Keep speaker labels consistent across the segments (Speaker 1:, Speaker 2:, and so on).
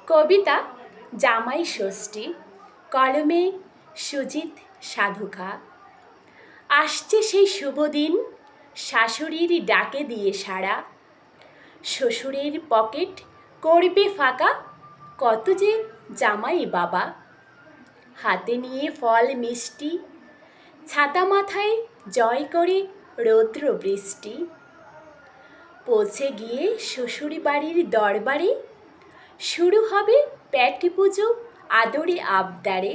Speaker 1: কবিতা জামাই ষষ্ঠী, কলমে সুজিত সাধুখা। আসছে সেই শুভ দিন, শাশুড়ির ডাকে দিয়ে সাড়া। শ্বশুরের পকেট করবে ফাঁকা, কত যে জামাই বাবা। হাতে নিয়ে ফল মিষ্টি, ছাতা মাথায় জয় করে রৌদ্র বৃষ্টি। পৌঁছে গিয়ে শ্বশুর বাড়ির দরবারে, শুরু হবে পেট পুজো আদরে আবদারে।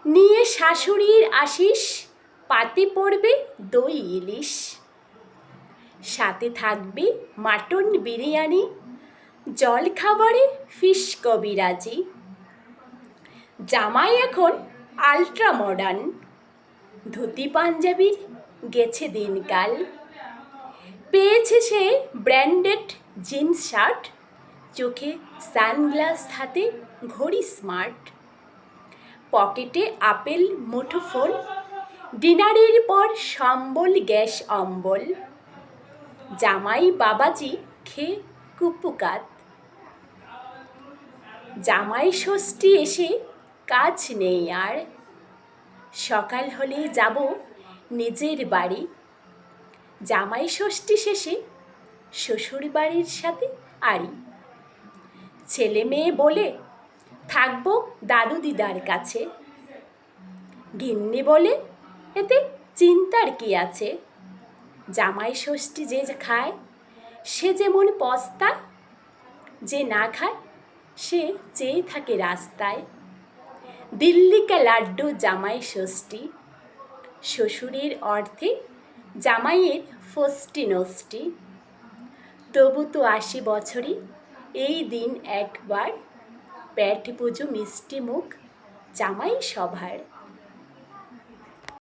Speaker 1: নিয়ে শাশুড়ির আশিস, পাতে পড়বে দই ইলিশ। সাথে থাকবে মাটন বিরিয়ানি, জলখাবারে ফিশ কবিরাজি। জামাই এখন আল্ট্রা মডার্ন, ধুতি পাঞ্জাবির গেছে দিনকাল। পেয়েছে সে ব্র্যান্ডেড জিন্স শার্ট, চোখে সানগ্লাস, হাতে ঘড়ি স্মার্ট। পকেটে আপেল মুঠোফোন, ডিনারের পর সম্বল গ্যাস অম্বল। জামাই বাবাজি খেয়ে কুপুকাত। জামাই ষষ্ঠী এসে কাজ নেই আর, সকাল হলেই যাব নিজের বাড়ি। জামাই ষষ্ঠী শেষে শ্বশুর বাড়ির সাথে আড়ি। ছেলে মেয়ে বলে থাকবো দাদু দিদার কাছে। গিন্নি বলে এতে চিন্তার কি আছে। জামাই ষষ্ঠী যে খায় সে যেমন পস্তায়, যে না খায় সে চেয়ে থাকে রাস্তায়। দিল্লি কা লাড্ডু জামাই ষষ্ঠী, শ্বশুরের অর্থে জামাইয়ের ফষ্টি নষ্টি। তবু তো ৮০ বছরে এই দিন একবার, পেট পুজো মিষ্টি মুখ জামাই সভার।